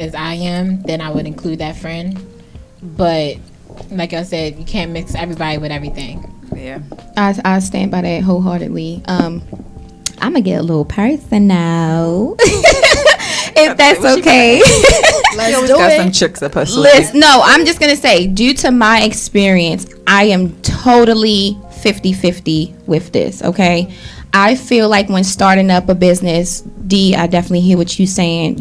as I am, then I would include that friend. But like I said, you can't mix everybody with everything. Yeah, I stand by that wholeheartedly. I'm gonna get a little personal, if that's okay. Let's do got some tricks up her sleeve. No, I'm just gonna say, due to my experience, I am totally 50-50 with this. Okay, I feel like when starting up a business, I definitely hear what you're saying.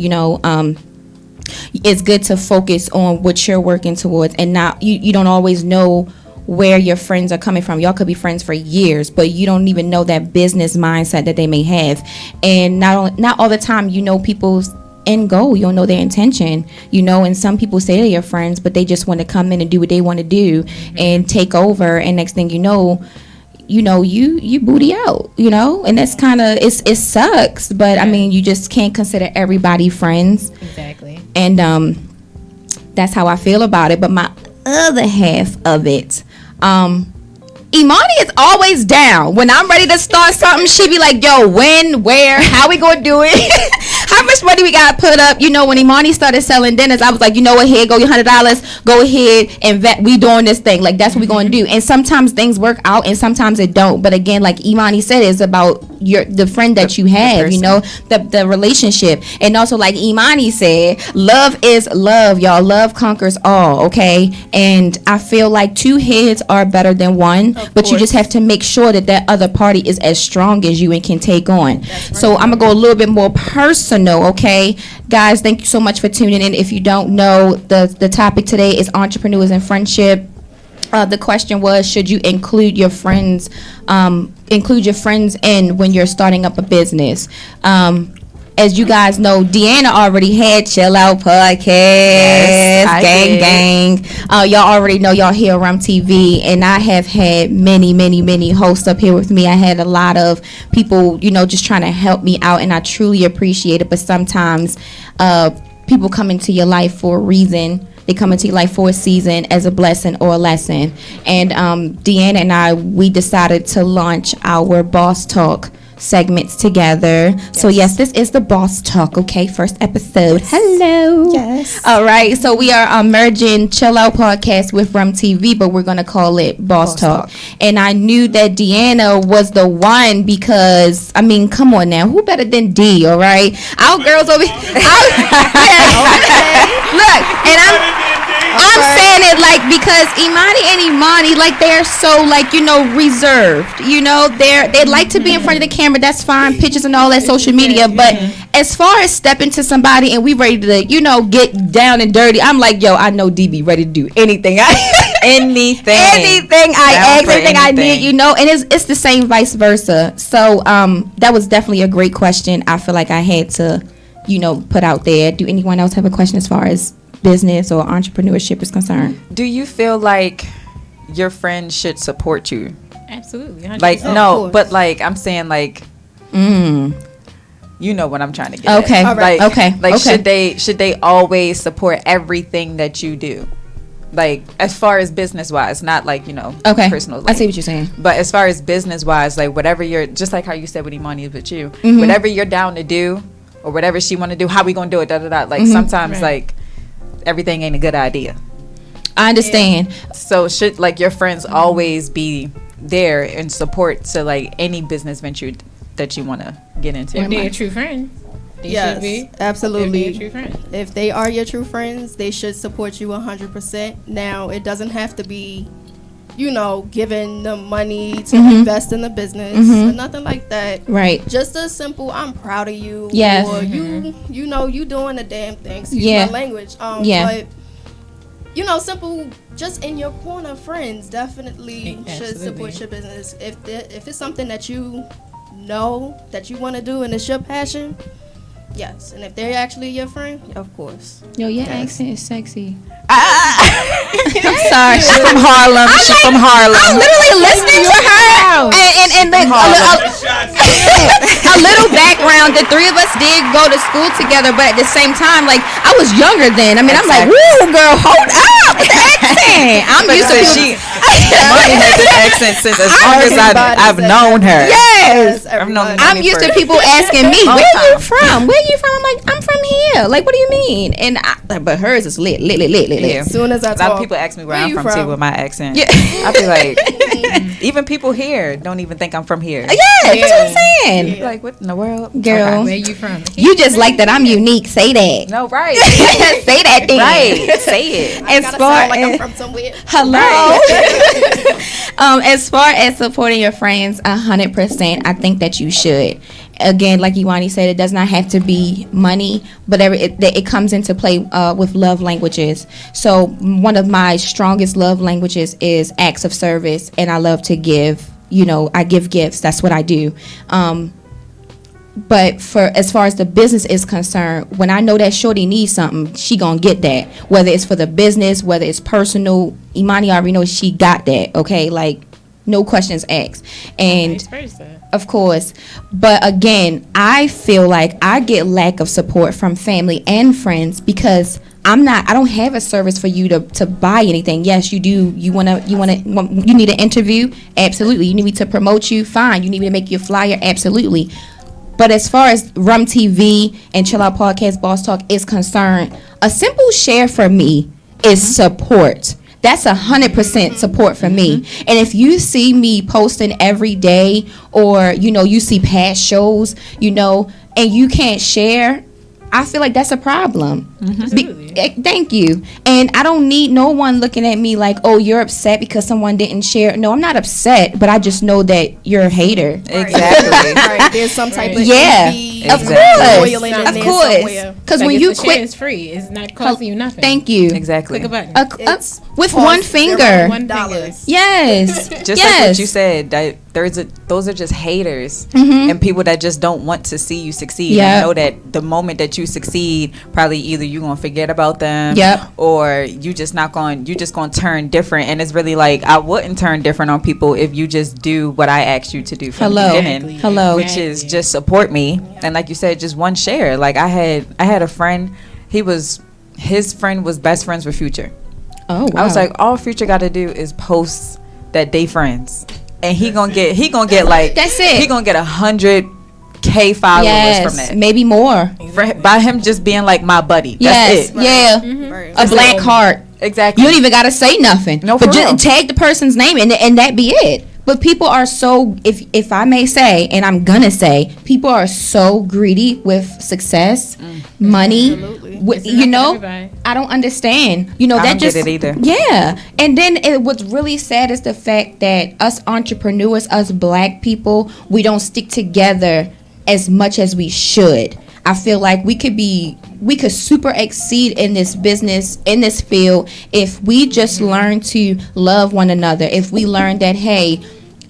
It's good to focus on what you're working towards, and not you don't always know where your friends are coming from. Y'all could be friends for years, but you don't even know that business mindset that they may have. And not all the time people's end goal. You don't know their intention, and some people say they're your friends, but they just want to come in and do what they want to do and take over, and next thing you know, you booty out, and that's kind of, it sucks, but I mean, you just can't consider everybody friends. Exactly. And that's how I feel about it. But my other half of it, Imani is always down. When I'm ready to start something, she be like, yo, when, where, how we gonna do it? How much money we gotta put up? When Imani started selling dinners, I was like, you know what, here, go your $100, go ahead and we doing this thing. Like, that's what we gonna do. And sometimes things work out and sometimes it don't. But again, like Imani said, it's about the friend that you have, the relationship. And also, like Imani said, love is love, y'all. Love conquers all, okay? And I feel like two heads are better than one, but you just have to make sure that other party is as strong as you and can take on. So I'm gonna go a little bit more personal, okay? Guys, thank you so much for tuning in. If you don't know, the topic today is entrepreneurs and friendship. The question was, should you include your friends in when you're starting up a business? As you guys know, Deanna already had Chill Out Podcast. Yes, gang. Y'all already know, y'all here around TV, and I have had many hosts up here with me. I had a lot of people, just trying to help me out, and I truly appreciate it. But sometimes people come into your life for a reason. They come into your life for a season, as a blessing or a lesson. And Deanna and we decided to launch our Boss Talk segments together. Yes. So yes, this is the Boss Talk, okay? First episode. Yes. Hello. Yes. All right. So we are merging Chill Out Podcast with Rum TV, but we're going to call it Boss Talk. And I knew that Deanna was the one because, I mean, come on now. Who better than D, all right? Our girls over here. Look, and I'm saying it like because Imani, like they're so reserved. They like to be in front of the camera. That's fine, pictures and all that social media. But as far as stepping to somebody and we ready to get down and dirty, I'm like, yo, I know DB ready to do anything. anything I ask, anything I need. And it's the same vice versa. So that was definitely a great question. I feel like I had to put out there. Do anyone else have a question as far as business or entrepreneurship is concerned? Do you feel like your friends should support you? Absolutely. 100%. Like, no, but like I'm saying, like, you know what I'm trying to get okay. at. Like, okay. Like, should they always support everything that you do? Like, as far as business wise, not like, personal. Like, I see what you're saying. But as far as business wise, like whatever you're, just like how you said with Imani is with you, whatever you're down to do or whatever she want to do, how we gonna do it? Like sometimes like everything ain't a good idea. I understand. So should like your friends always be there in support to like any business venture that you want to get into? If they're a true friend, they should be. Absolutely. If they're a true friend. If they are your true friends, they should support you 100%. Now, it doesn't have to be, giving them money to invest in the business or nothing like that. Right. Just a simple, I'm proud of you. Yes. Or you doing the damn thing. Excuse my language. But simple, just in your corner, friends definitely should support your business. If it's something that you know that you want to do and it's your passion, yes. And if they're actually your friend, of course. Yo, your accent is sexy. I'm sorry. She's from Harlem. I'm literally listening to her. And a little background. The three of us did go to school together, but at the same time, like, I was younger then. I mean, I'm like, woo, girl, hold up with the accent. I'm used to Imani had this accent since as long as I've known her. Yes. Yes. I'm used to people asking me, where you from? Where you from? I'm like, I'm from here. Like, what do you mean? But hers is lit. Yeah. As soon as I talk, a lot of people ask me where I'm from too with my accent. Yeah. I be like, even people here don't even think I'm from here. Yeah, that's what I'm saying. Yeah. Like, what in the world? Girl. Where you from? You just like that I'm unique. Say that. No, right. Say that thing. Right. Say it. I gotta sound like I'm from somewhere. Hello. As far as supporting your friends, 100%, I think that you should. Again, like Imani said, it does not have to be money, but it comes into play with love languages. So one of my strongest love languages is acts of service, and I love to give. I give gifts. That's what I do. But for as far as the business is concerned, when I know that shorty needs something, she gonna get that. Whether it's for the business, whether it's personal, Imani already knows she got that. Okay, like no questions asked. And of course, but again, I feel like I get lack of support from family and friends because I don't have a service for you to buy anything. Yes, you do. You need an interview? Absolutely. You need me to promote you? Fine. You need me to make you a flyer? Absolutely. But as far as Rum TV and Chill Out Podcast Boss Talk is concerned, a simple share for me is support. That's 100% support for me. And if you see me posting every day or, you see past shows, and you can't share, I feel like that's a problem. Thank you. And I don't need no one looking at me like, oh, you're upset because someone didn't share. No, I'm not upset, but I just know that you're a hater. Exactly. Right. There's some type of of course. Because when you quit, it's free. It's not costing you nothing. Thank you. Exactly. Click a button. With one finger. $1. Yes. Just like what you said, those are just haters and people that just don't want to see you succeed. Yep. And know that the moment that you succeed, probably either you're gonna forget about them, or you just gonna turn different. And it's really like I wouldn't turn different on people if you just do what I asked you to do from the beginning. Which is just support me. And like you said, just one share. Like I had a friend, his friend was best friends with Future. Oh wow. I was like, all Future got to do is post that they friends, and he gonna get like that's it. He gonna get 100K followers from that, maybe more. By him just being like my buddy. That's it. Yeah. A black heart. Exactly. You don't even gotta say nothing. No, but just tag the person's name and that be it. But people are so, if I may say, and I'm gonna say, people are so greedy with success, money. I don't understand. I don't get it either. Yeah. And then what's really sad is the fact that us entrepreneurs, us black people, we don't stick together as much as we should. I feel like we could super exceed in this business, in this field, if we just learn to love one another. If we learn that, hey,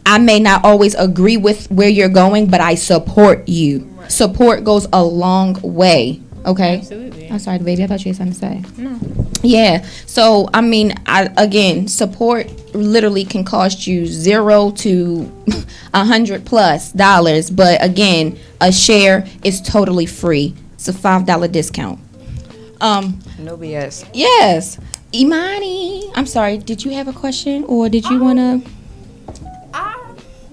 I may not always agree with where you're going, but I support you. Right. Support goes a long way. Okay. Absolutely. I'm sorry, baby. I thought you had something to No. say. Yeah. So again, support literally can cost you $0 to $100+ but again, a share is totally free. It's a $5 discount. No BS. Yes. Imani, I'm sorry. Did you have a question or did you wanna?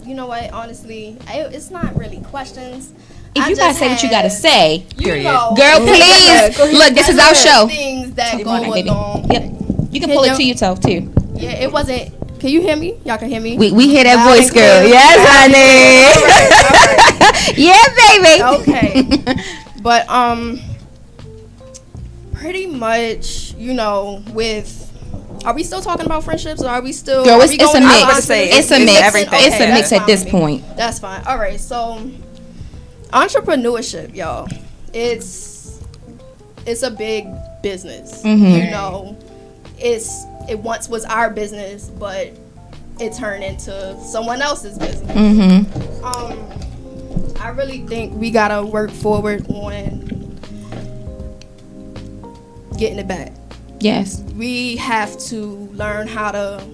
You know what? Honestly, it's not really questions. If you gotta say what you gotta say, girl, please. Look, this is our show. Things that go along. Yep. You can pull it to yourself too. Yeah, it wasn't. Can you hear me? Y'all can hear me. We hear that voice, girl. Yes, honey. Yeah, baby. Okay. But pretty much, with. Are we still talking about friendships, or are we still? Girl, it's a mix. It's a mix. Everything. It's a mix at this point. That's fine. All right. So, entrepreneurship, y'all. It's a big business. It once was our business, but it turned into someone else's business. I really think we gotta work forward on getting it back. Yes. We have to learn how to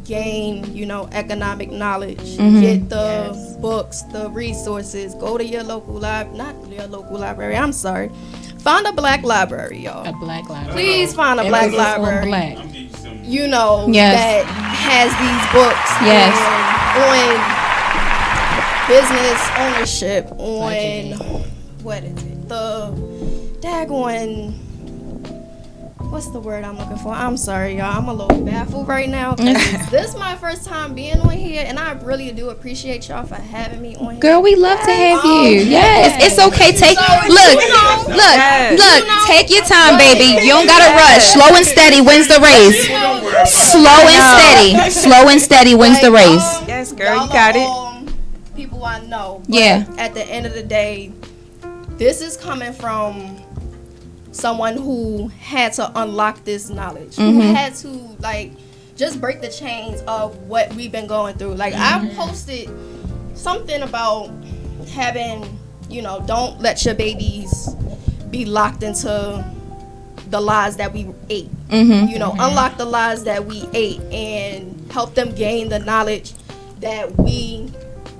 gain, economic knowledge. Get the books, the resources. Go to your local library. I'm sorry. Find a black library, y'all. A black library. Please find a black library. Black. That has these books. Yes. business ownership on what is it? The daggone. What's the word I'm looking for? I'm sorry, y'all. I'm a little baffled right now. This is my first time being on here, and I really do appreciate y'all for having me on here. Girl, we love to have you. Yes, it's okay. Take look. Take your time, baby. You don't gotta rush. Slow and steady wins the race. Slow and steady wins the race. Yes, girl, you got it. People I know. Yeah. At the end of the day, this is coming from someone who had to unlock this knowledge, who had to like just break the chains of what we've been going through. Like I posted something about having, don't let your babies be locked into the lies that we ate. Unlock the lies that we ate and help them gain the knowledge that we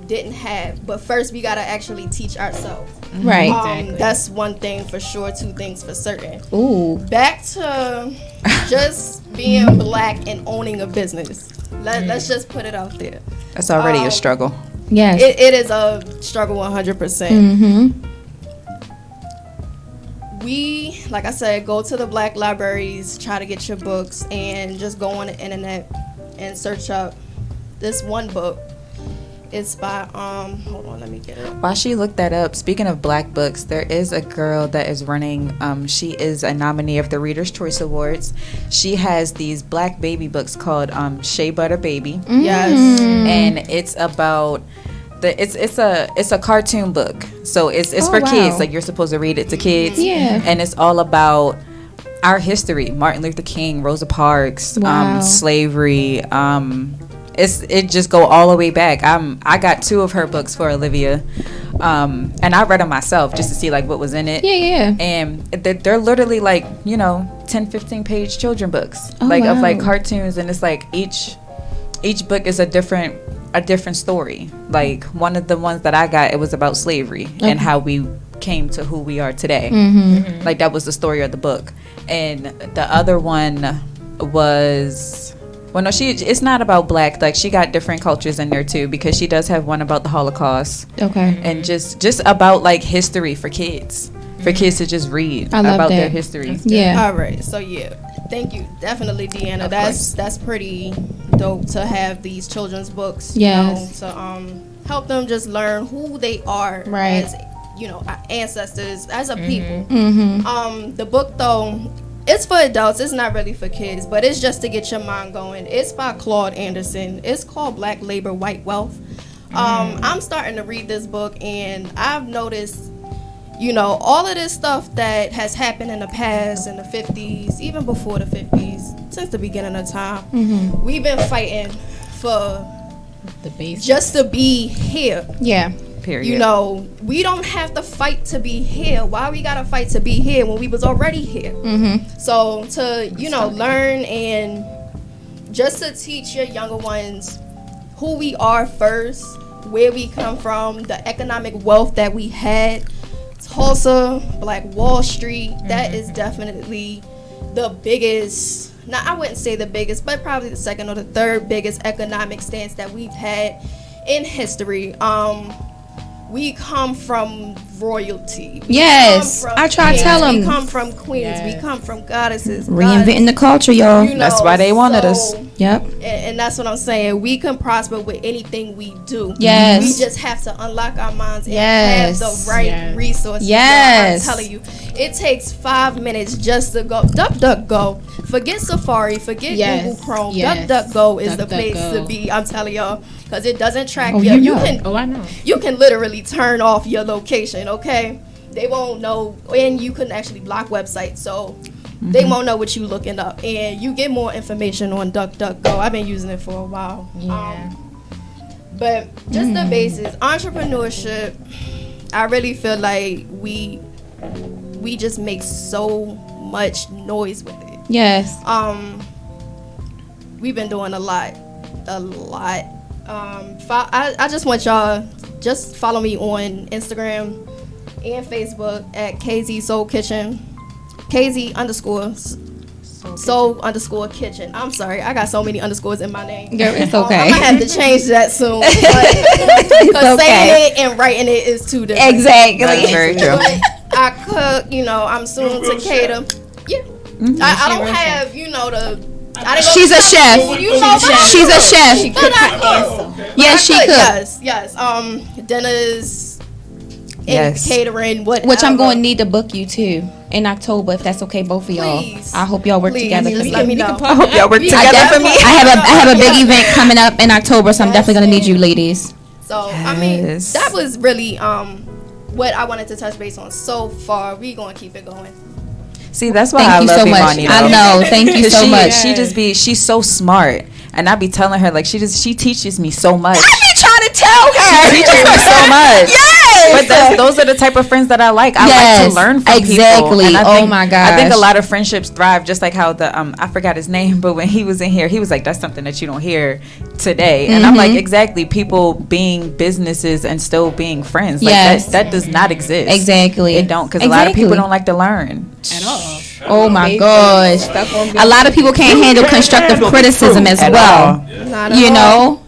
didn't have. But first we gotta actually teach ourselves. Right. Exactly. That's one thing for sure, two things for certain. Ooh. Back to just being black and owning a business. Let's just put it out there. That's already a struggle. Yes. It is a struggle 100%. We, like I said, go to the black libraries, try to get your books, and just go on the internet and search up this one book. It's by, hold on, let me get it. While she looked that up, speaking of black books, there is a girl that is running, she is a nominee of the Reader's Choice Awards. She has these black baby books called Shea Butter Baby. Yes. And it's about, it's a cartoon book. So it's for kids, like you're supposed to read it to kids. Yeah. And it's all about our history, Martin Luther King, Rosa Parks, slavery, it just go all the way back. I got 2 of her books for Olivia, and I read them myself just to see like what was in it. Yeah. And they're literally like 10-15 page children books, of like cartoons, and it's like each book is a different story. Like one of the ones that I got, it was about slavery and how we came to who we are today. Like that was the story of the book, and the other one was. Well, no, it's not about black. Like, she got different cultures in there, too, because she does have one about the Holocaust. Okay. And just about, like, history for kids. For kids to just read about their history. Yeah. All right. So, yeah. Thank you. Definitely, Deanna. That's pretty dope to have these children's books. Yes. To help them just learn who they are. Right. As, our ancestors, as a people. The book, though... It's for adults. It's not really for kids, but it's just to get your mind going. It's by Claude Anderson. It's called Black Labor, White Wealth. I'm starting to read this book, and I've noticed, all of this stuff that has happened in the past, in the 50s, even before the 50s, since the beginning of time. We've been fighting for the base just to be here. Yeah. Period. We don't have to fight to be here. Why we gotta fight to be here when we was already here? So to learn and just to teach your younger ones who we are first, where we come from, the economic wealth that we had, Tulsa, Black Wall Street, that is definitely the biggest. Now I wouldn't say the biggest, but probably the second or the third biggest economic stance that we've had in history. We come from royalty. Yes. I try to tell them. We come from queens. Yes. We come from goddesses. Reinventing the culture, y'all. That's why they wanted us. Yep. And that's what I'm saying. We can prosper with anything we do. Yes. We just have to unlock our minds and have the right resources. Yes. I'm telling you, it takes 5 minutes just to go. DuckDuckGo. Forget Safari. Forget Google Chrome. DuckDuckGo is the place to be. I'm telling y'all. Because it doesn't track you. I know. You can literally turn off your location, okay? They won't know. And you can actually block websites. So they won't know what you're looking up. And you get more information on DuckDuckGo. I've been using it for a while. Yeah. But just the basis. Entrepreneurship, I really feel like we just make so much noise with it. Yes. We've been doing a lot. I just want y'all just follow me on Instagram and Facebook at KZ Soul Kitchen. KZ _ So_kitchen. I'm sorry, I got so many underscores in my name. Girl, it's okay. I might have to change that soon. Because saying it and writing it is two different. Exactly. That's very true. But I cook, I'm soon to cater. Yeah. Mm-hmm. I don't have, She's a chef. She's a chef. She could cook. Yes, she could. Yes. Dinners, catering, whatever. Which I'm going to need to book you too in October, if that's okay, both of y'all. Please. I hope y'all work together for me. Let me know. I hope y'all work together for me. I have a big event coming up in October, so I'm definitely going to need you ladies. So that was really what I wanted to touch base on so far. We going to keep it going. See, that's why I love Imani. I know. Thank you so much. She's so smart. And I be telling her, like, she teaches me so much. I be trying to tell her. She teaches me so much. Yes. But those are the type of friends that I like. I like to learn from people. Exactly. Oh my gosh. I think a lot of friendships thrive, just like how the I forgot his name, but when he was in here, he was like, that's something that you don't hear today. And I'm like, exactly. People being businesses and still being friends. Like that does not exist. Exactly. It don't, because a lot of people don't like to learn at all. Oh my gosh. A lot of people can't handle constructive criticism as well.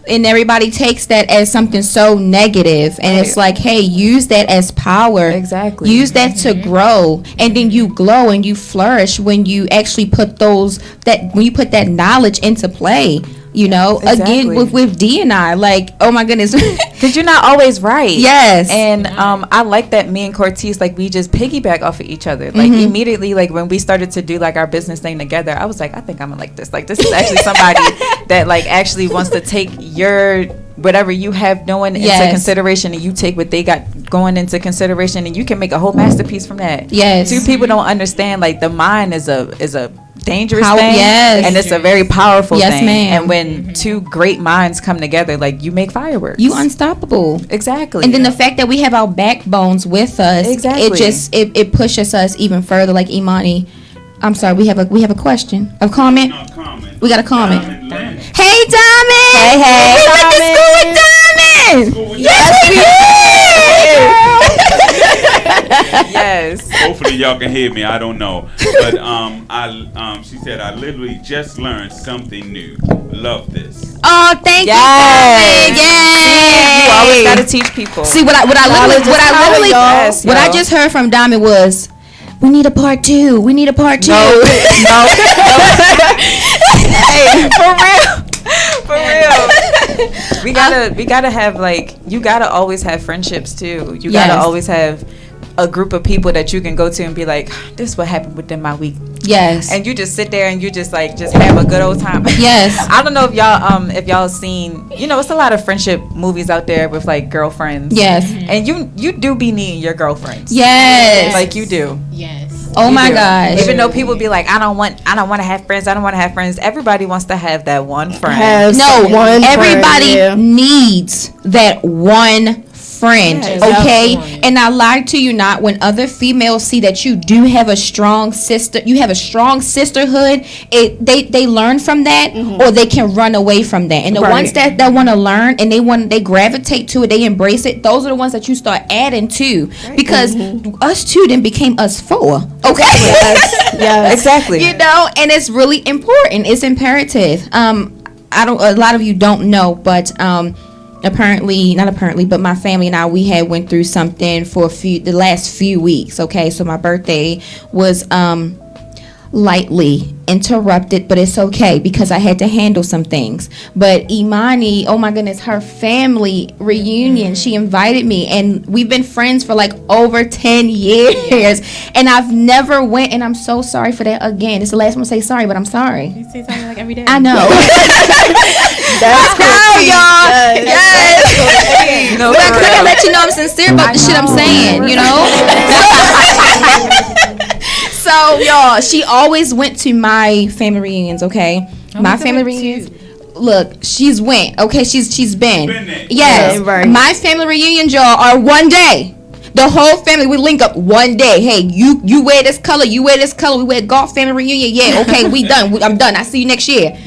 And everybody takes that as something so negative, and it's like, hey, use that as power. Exactly. Use that to grow, and then you glow and you flourish when you actually put that knowledge into play. Again with D and I, like, oh my goodness, because you're not always right. Yes. And I like that me and Cortez, like, we just piggyback off of each other. Like, immediately, like, when we started to do like our business thing together, I was like, I think I'm gonna like this. Like, this is actually somebody that like actually wants to take your whatever you have going into consideration, and you take what they got going into consideration, and you can make a whole masterpiece from that. Yes. Two people don't understand, like, the mind is a dangerous thing, and it's a very powerful thing. Ma'am. And when two great minds come together, like, you make fireworks. You unstoppable. Exactly. And then the fact that we have our backbones with us, it pushes us even further. Like, Imani, I'm sorry, we have a question, a comment. No, comment. We got a comment. Diamond. Hey, Diamond. Hey, we went to school with Diamond. Yes, we did. Yes. Hopefully y'all can hear me. I don't know, but she said, I literally just learned something new. Love this. Oh, thank you, Diamond. Yay. You always gotta teach people. See, what I just heard from Diamond was, we need a part 2. We need a part 2. No. Hey, for real. We gotta have, like, you gotta always have friendships too. You gotta always have a group of people that you can go to and be like, this is what happened within my week. Yes. And you just sit there and you just have a good old time. Yes. I don't know if y'all seen, it's a lot of friendship movies out there with, like, girlfriends. Yes. And you do be needing your girlfriends. Yes. Like, you do. Yes. Oh my gosh. Even though people be like, I don't want to have friends. I don't want to have friends. Everybody wants to have that one friend. Everybody needs that one friend. Okay. And I lie to you not, when other females see that you do have a strong sisterhood, they learn from that, or they can run away from that. And the ones that want to learn and they gravitate to it, they embrace it, those are the ones that you start adding to, because us two then became us four. Okay. Yes. Exactly. And it's really important. It's imperative. A lot of you don't know, but not apparently, but my family and I, we had went through something for the last few weeks. Okay, so my birthday was lightly interrupted, but it's okay because I had to handle some things. But Imani, oh my goodness, her family reunion, she invited me, and we've been friends for like over 10 years, and I've never went, and I'm so sorry for that. Again, it's the last one to say sorry, but I'm sorry. You say sorry like every day. I know. That's cool, y'all. Yes. No, but I couldn't let you know I'm sincere about the shit I'm saying, So, y'all, she always went to my family reunions, okay? My family reunions. Look, she's went, okay? She's been. Yes. Right. My family reunions, y'all, are one day. The whole family, we link up one day. Hey, you wear this color, you wear this color. We wear golf family reunion. Yeah, okay, we done. I'm done. I see you next year.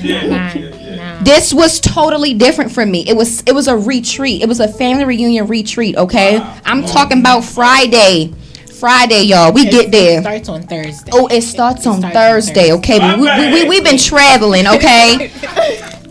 This was totally different from me. It was a retreat. It was a family reunion retreat, okay? I'm talking about Friday Friday, y'all. We get there. It starts on Thursday. Oh, it starts on Thursday. Okay, but we've been traveling. Okay.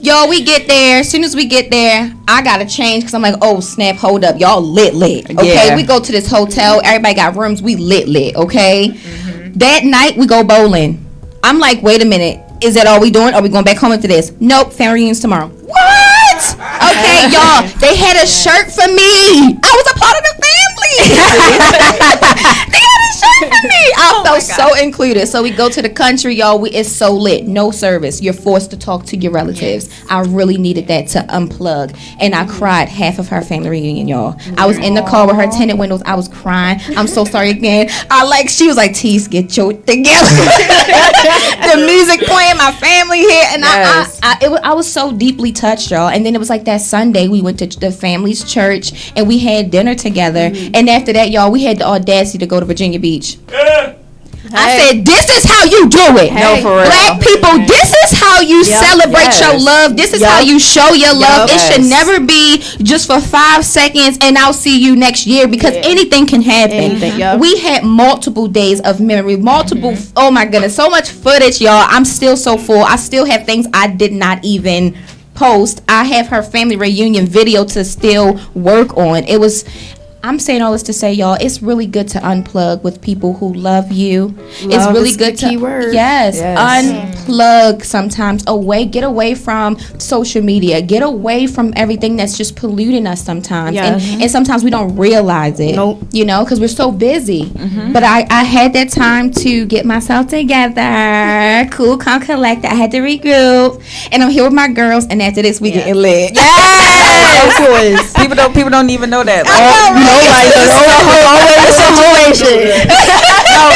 Y'all, we get there. As soon as we get there, I gotta change because I'm like, oh snap, hold up, y'all lit. Okay, we go to this hotel. Everybody got rooms. We lit. Okay, that night we go bowling. I'm like, wait a minute, is that all we doing? Are we going back home after this? Nope, family reunions tomorrow. What? Okay, y'all, they had a shirt for me. I was a part of the family. They had a shirt for me. I felt so included. So we go to the country, y'all. It's so lit. No service. You're forced to talk to your relatives. Yes. I really needed that to unplug. And I cried half of her family reunion, y'all. I was in the car with her tinted windows. I was crying. I'm so sorry again. She was like, Tease, get your together. The music playing, my family here. And I was so deeply touched, y'all. And then it was like that Sunday, we went to the family's church and we had dinner together. And after that, y'all, we had the audacity to go to Virginia Beach. I said, this is how you do it. No, for real. Black people, this is how you celebrate your love. This is how you show your love. It should never be just for 5 seconds and I'll see you next year because anything can happen. We had multiple days of memory, oh my goodness, so much footage, y'all. I'm still so full. I still have things I did not even post. I have her family reunion video to still work on. I'm saying all this to say, y'all, it's really good to unplug with people who love you. It's really good to unplug sometimes get away from social media, get away from everything that's just polluting us sometimes. And sometimes we don't realize it, you know, because we're so busy. But I had that time to get myself together, cool, calm, collected. I had to regroup, and I'm here with my girls, and after this, we getting lit. Of course. People don't even know that.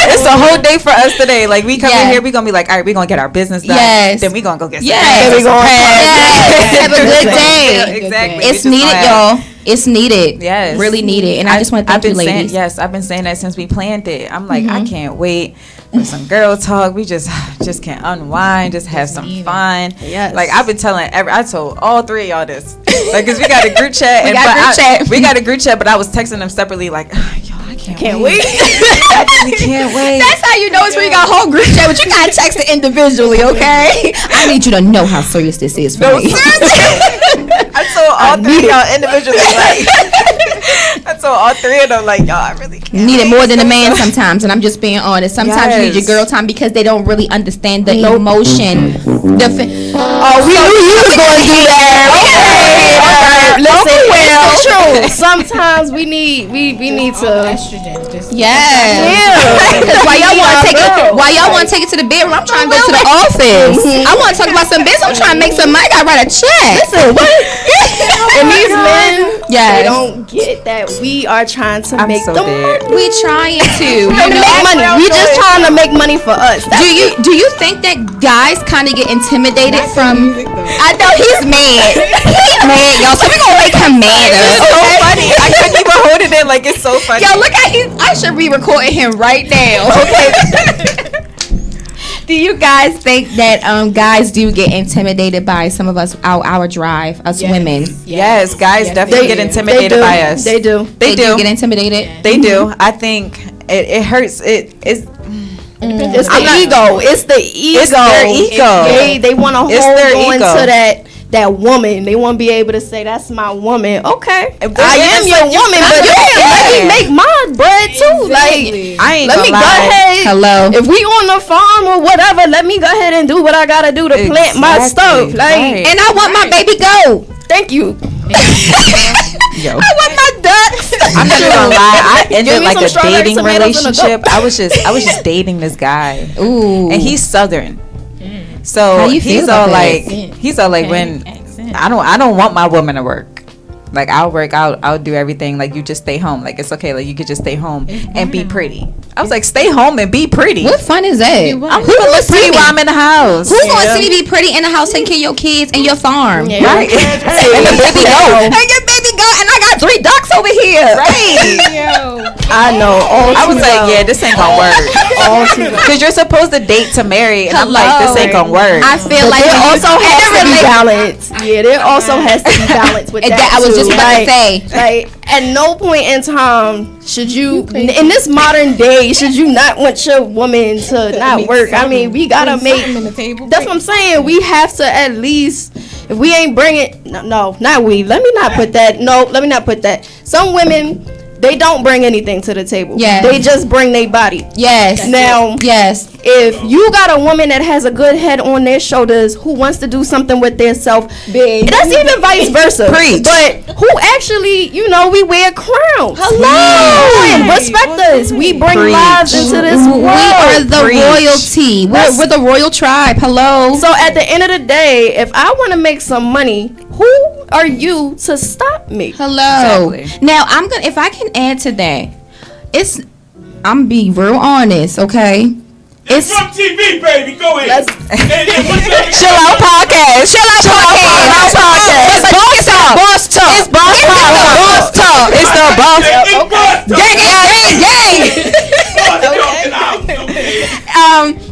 It's a whole day for us today. Like we come in here, we gonna be like, all right, we gonna get our business done. Then we gonna go get some. Then we gonna have a good day. Exactly. It's needed, y'all. It's needed. Yes. Really needed. And I just want to thank you, ladies. I've been saying that since we planned it. I'm like, I can't wait for some girl talk. We just can unwind, just have some fun. Yes. Like I've been I told all three of y'all this. Like, cause we got a group chat. We got a group chat, but I was texting them separately like, y'all, I can't wait. I really can't wait. That's how you know it's when you got a whole group chat, but you gotta text it individually, okay? I need you to know how serious this is for me. I told all three of y'all individually, I told all three of them, like, y'all, I really can't. Need it more than a man sometimes, and I'm just being honest. Sometimes you need your girl time because they don't really understand the emotion. We knew you was going to do that. Okay. Listen, it's true. Sometimes we need to estrogen. Because why y'all want to take it to the bedroom? I'm trying to go to the office. I want to talk about some business. I'm trying to make some money. I gotta write a check. Listen, what? And these men, they don't get that we are trying to make the money. We trying to make money. We just trying to make money for us. Do you think that guys kind of get intimidated from? I know he's mad. He's mad, y'all. So we gonna make him mad. It's so funny. I couldn't even hold it in. Like it's so funny. Yo, look at him. I should be recording him right now. Okay. Do you guys think that guys do get intimidated by some of us, our drive, us women? Yes, guys definitely get intimidated by us. They do. They do get intimidated. They do. I think it hurts. It's the ego. It's the ego. It's their ego. They want to hold on to that woman. They want to be able to say, that's my woman. Okay. I am your woman, but let me make my bread too. Like, I ain't let me lie. go ahead. Hello. If we on the farm or whatever, let me go ahead and do what I gotta do to plant my stuff. Like, and I want my baby go. Thank you. I want my ducks. I'm not gonna lie. I ended like a dating relationship. I was just dating this guy. Ooh. And he's Southern. So he's all like when I don't want my woman to work. Like I'll work, I'll do everything. Like you just stay home. Like it's okay. Like you could just stay home and be pretty. I was like, stay home and be pretty. What fun is that? I'm gonna pretty while I'm in the house. Who's gonna see me be pretty in the house, taking care of your kids and your farm? Yeah. Right. And your baby go. And your baby go. And I got 3 ducks over here. Right. I know. I was like, yeah, this ain't gonna work. Because you're supposed to date to marry, and I'm like, this ain't gonna work. I feel like there also has to be balance. Yeah, there also has to be balance with that. I was just about to say, like, at no point in time should you, in this modern day, should you not want your woman to not work. I mean, we gotta make. That's what I'm saying. We have to at least. If we ain't bringing, no, not we. Let me not put that. No, let me not put that. Some women, they don't bring anything to the table. Yeah. They just bring their body. Yes. Now, yes. If you got a woman that has a good head on their shoulders who wants to do something with their self, that's even vice versa. Preach. But who actually, we wear crowns. Hello. Respect us. We bring lives into this world. We are the royalty. We're the royal tribe. Hello. So at the end of the day, if I want to make some money, who are you to stop me? Hello. Exactly. Now if I can add to that, I'm be real honest, okay? It's from TV, baby. Go ahead. Chill out podcast. It's boss talk. Boss talk. It's boss talk. It's the boss talk.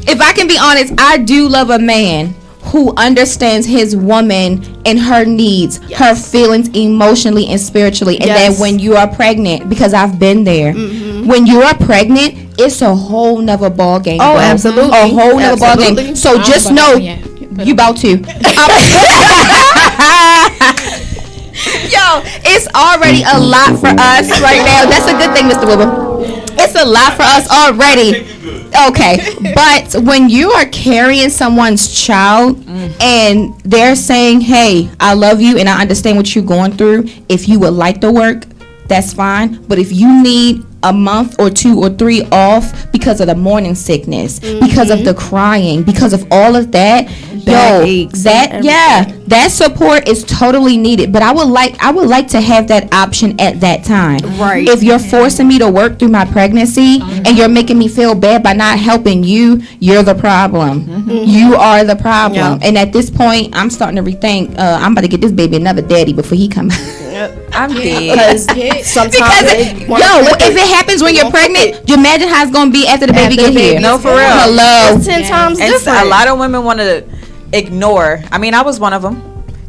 If I can be honest, I do love a man who understands his woman and her needs, her feelings emotionally and spiritually. And that when you are pregnant, because I've been there, when you are pregnant, it's a whole nother ball game. Oh, bro. absolutely. A whole nother ball game. So just know, you about to. Yo, it's already a lot for us right now. That's a good thing, Mr. Wilbur. It's a lot for us already. Okay, but when you are carrying someone's child and they're saying, hey, I love you and I understand what you're going through, if you would like to work, that's fine. But if you need a month or 2 or 3 off because of the morning sickness, because of the crying, because of all of that, that support is totally needed. But I would like to have that option at that time. Right. If you're forcing me to work through my pregnancy and you're making me feel bad by not helping you, you're the problem. You are the problem. And at this point, I'm starting to rethink. I'm about to get this baby another daddy before he comes. I'm dead. If it happens when you're pregnant, you imagine how it's gonna be after the baby get here. No, for real. Hello. It's 10 times and different. A lot of women want to ignore. I mean, I was one of them.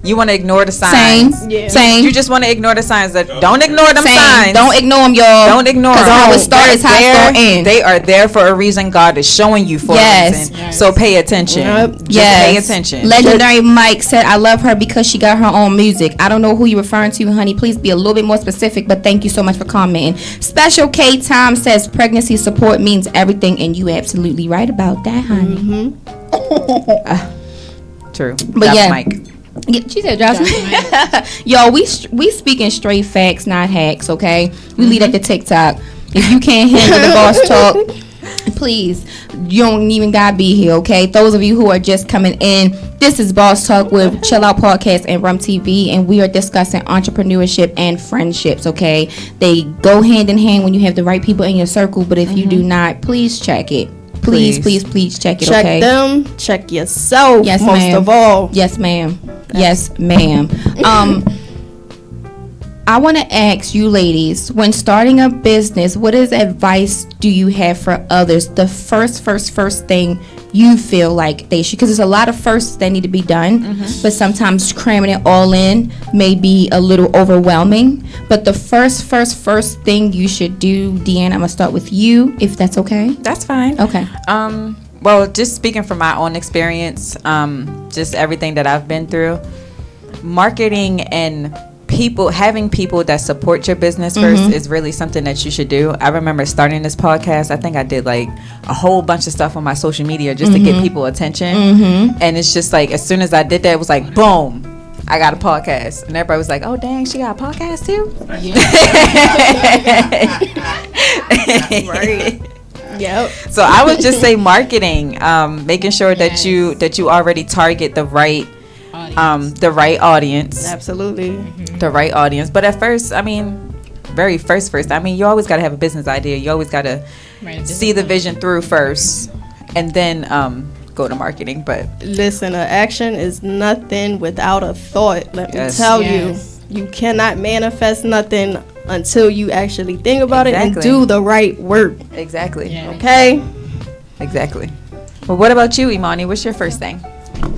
You want to ignore the signs. Same. You just want to ignore the signs. Don't ignore them signs. Don't ignore them, y'all. Don't ignore them. Because how it starts, how it's going to end. They are there for a reason. God is showing you for a reason. Yes. So pay attention. Just pay attention. Legendary Mike said, I love her because she got her own music. I don't know who you're referring to, honey. Please be a little bit more specific, but thank you so much for commenting. Special K Time says, pregnancy support means everything, and you absolutely right about that, honey. True. But that's Mike. Yeah, she said drop Yo, we speaking straight facts, not hacks, okay? We lead at the TikTok. If you can't handle the boss talk, please, you don't even gotta be here, okay? Those of you who are just coming in, this is Boss Talk with Chill Out Podcast and Rum TV, and we are discussing entrepreneurship and friendships, okay? They go hand in hand when you have the right people in your circle, but if you do not, please check it. Please check it, check okay? Them, check yourself, yes, most ma'am. of all. Yes, ma'am. Yes, ma'am. I want to ask you ladies, when starting a business, what advice do you have for others? The first thing you feel like they should, because there's a lot of firsts that need to be done, but sometimes cramming it all in may be a little overwhelming. But the first thing you should do, Deanna, I'm gonna start with you, if that's okay. That's fine. Okay. Well, just speaking from my own experience, just everything that I've been through, marketing and having people that support your business first is really something that you should do. I remember starting this podcast, I think I did like a whole bunch of stuff on my social media just to get people attention. And it's just like, as soon as I did that, it was like, boom, I got a podcast. And everybody was like, oh, dang, she got a podcast too? Right. Yep. So I would just say marketing, making sure that you already target the right audience. Absolutely. The right audience. But at first, I mean, very first, I mean, you always got to have a business idea. You always got to see the vision through first and then go to marketing. But listen, an action is nothing without a thought. Let me tell you. You cannot manifest nothing until you actually think about it and do the right work. Exactly. Yeah. Okay? Exactly. Well, what about you, Imani? What's your first thing?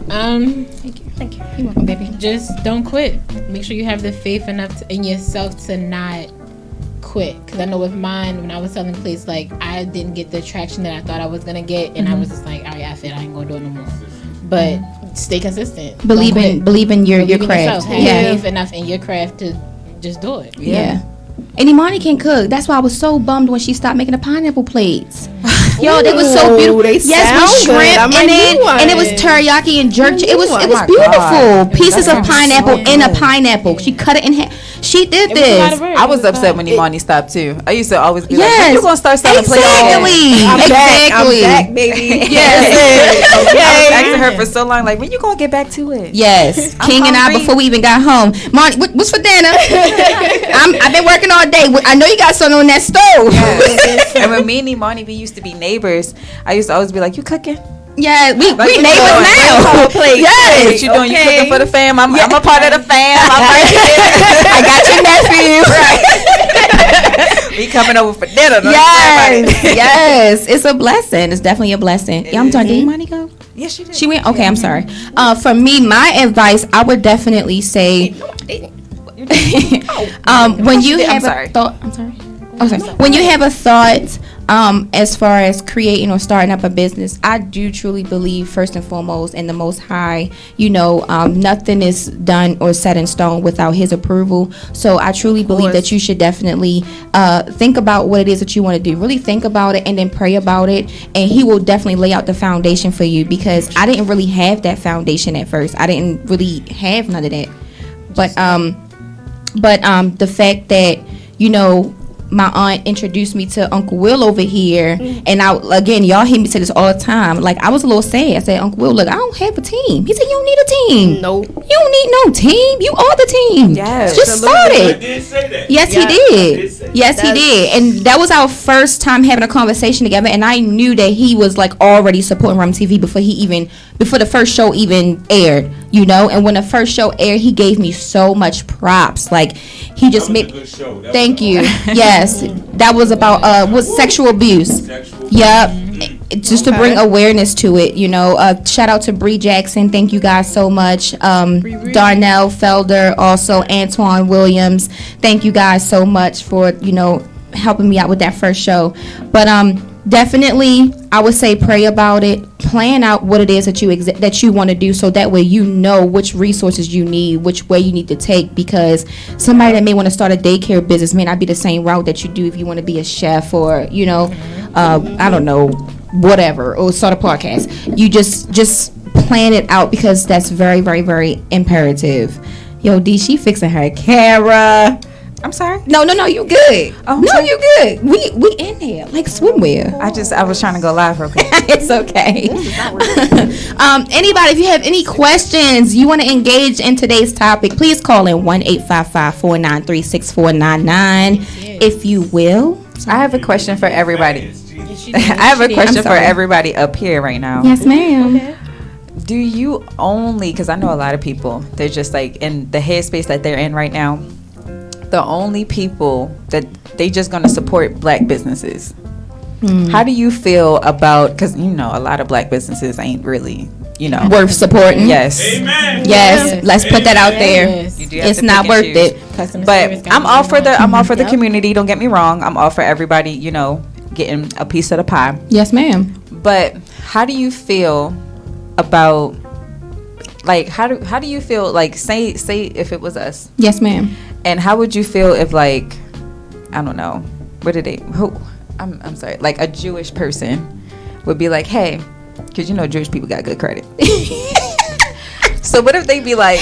Thank you. You're welcome, baby. Just don't quit. Make sure you have the faith enough in yourself to not quit. Because I know with mine, when I was selling plates, like, I didn't get the traction that I thought I was going to get. And I was just like, all right, I ain't going to do it no more. But stay consistent. Believe in your craft. Have faith enough in your craft to just do it. Yeah. And Imani can cook. That's why I was so bummed when she stopped making the pineapple plates. Yo, they was so beautiful. They with shrimp and it was teriyaki and jerk. It was beautiful. God. Pieces of pineapple in a pineapple. She cut it in half. She did this. I was upset when Imani stopped too. I used to always be like, when you gonna start selling plates? Exactly. I'm back, baby. Yes. Okay. I was asking her for so long, like, when you gonna get back to it? Yes. King and I, before we even got home, Monty, what's for dinner? I've been working all day. I know you got something on that stove. Yes. And when me and Imani, we used to be neighbors, I used to always be like, you cooking? Yeah, we neighbors now. Yes. What you doing? You cooking for the fam? I'm a part of the fam. I'm right here. I got your nephew. Right. We coming over for dinner. Yes. It's a blessing. It's definitely a blessing. Yeah, I'm sorry. Did Imani go? Yes, she did. She went? Okay, I'm sorry. For me, my advice, I would definitely say, when you have a thought, I'm sorry. When you have a thought, as far as creating or starting up a business, I do truly believe, first and foremost, in the Most High. Nothing is done or set in stone without His approval. So I truly believe that you should definitely think about what it is that you want to do. Really think about it and then pray about it, and He will definitely lay out the foundation for you. Because I didn't really have that foundation at first. I didn't really have none of that. But the fact that my aunt introduced me to Uncle Will over here, and y'all hear me say this all the time. Like, I was a little sad. I said, Uncle Will, look, I don't have a team. He said, you don't need a team. Nope. You don't need no team. You are the team. Yes. Just start it. I did say that. Yes, he did. Yes, he did. And that was our first time having a conversation together, and I knew that he was like already supporting Rum TV before the first show even aired, And when the first show aired, he gave me so much props. Like, he just made. Thank you. Yes, that was about sexual abuse. Yep. Just to bring awareness to it, shout out to Bree Jackson. Thank you guys so much. Darnell Felder, also Antoine Williams. Thank you guys so much for helping me out with that first show. But definitely, I would say pray about it. Plan out what it is that you want to do, so that way you know which resources you need, which way you need to take. Because somebody that may want to start a daycare business may not be the same route that you do if you want to be a chef or I don't know, whatever, or start a podcast. You just plan it out, because that's very, very, very imperative. Yo, D, she fixing her camera. I'm sorry. No, you good. Oh, no, you good. We in there like swimwear. I was trying to go live real quick. It's okay. Anybody, if you have any questions, you want to engage in today's topic, please call in 1-855-493-6499. If you will. I have a question for everybody. I have a question for everybody up here right now. Yes, ma'am. Okay. Do you only, because I know a lot of people, they're just like in the headspace that they're in right now, the only people that they just gonna support black businesses. How do you feel about, because a lot of black businesses ain't really worth supporting? Yes. Amen. Yes. Let's put that out there. It's not worth it. But I'm all for the community, don't get me wrong. I'm all for everybody getting a piece of the pie. Yes, ma'am. But how do you feel about, like, how do you feel, like, say if it was us? Yes, ma'am. And how would you feel if, like, I don't know, I'm sorry, like a Jewish person would be like, hey, because Jewish people got good credit. So what if they be like,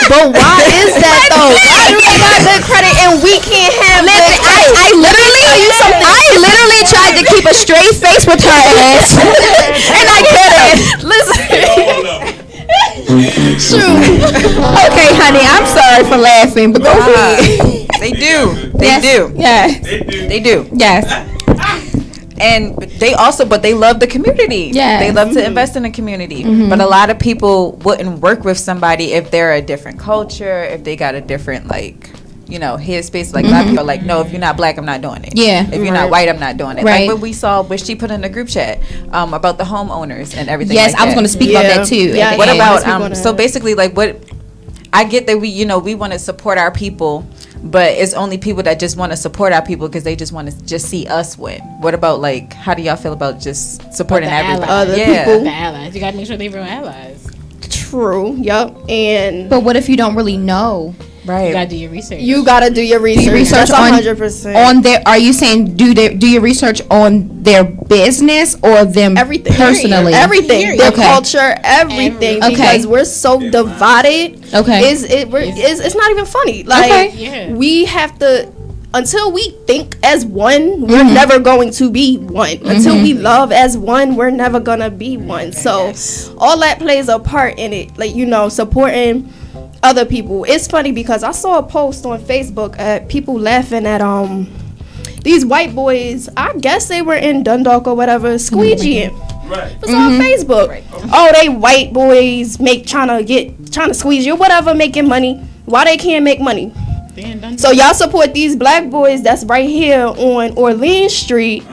but why is that though? Why do they got good credit and we can't have good credit? I literally tried to keep a straight face with her ass, and I couldn't. Listen. Shoot. Okay, honey, I'm sorry for laughing, but go ahead. They do. Yes. They do. Yes. And they love the community. Yeah. They love to invest in the community. But a lot of people wouldn't work with somebody if they're a different culture, if they got a different, like, headspace. Like a lot of people are like, no, if you're not black, I'm not doing it. Yeah. If you're not white, I'm not doing it. Right. Like what we saw, what she put in the group chat about the homeowners and everything. Yes, I was going to speak about that too. Yeah. What about so basically, like, what I get that we want to support our people, but it's only people that just want to support our people because they just want to just see us win. What about, like, how do y'all feel about just supporting everybody? Other people. The allies. You got to make sure they're real allies. True. Yep. But what if you don't really know? Right. You got to do your research. You got to do your research. That's 100%. On their, are you saying do your research on their business or them everything personally? Everything. Their culture, everything. Because we're so divided. Okay. It's not even funny. Like, we have to, until we think as one, we're never going to be one. Until we love as one, we're never gonna be one. So all that plays a part in it. Like, supporting other people. It's funny because I saw a post on Facebook at people laughing at these white boys. I guess they were in Dundalk or whatever, squeegeeing. Right. It was on Facebook. Right. Oh, they white boys trying to squeeze you, whatever, making money. Why they can't make money? So y'all support these black boys that's right here on Orleans Street,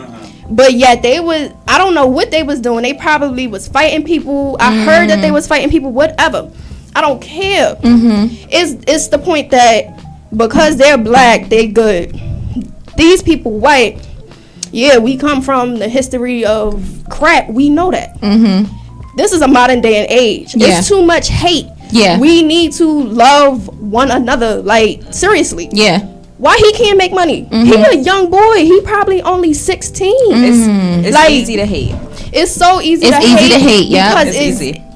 but yet I don't know what they was doing. They probably was fighting people. I heard that they was fighting people, whatever. I don't care. It's the point that because they're black, they good. These people white, we come from the history of crap. We know that. This is a modern day and age. It's too much hate. Yeah, we need to love one another. Like, seriously. Yeah. Why he can't make money? He a young boy. He probably only 16. It's like, easy to hate. It's so easy to hate. Yeah, because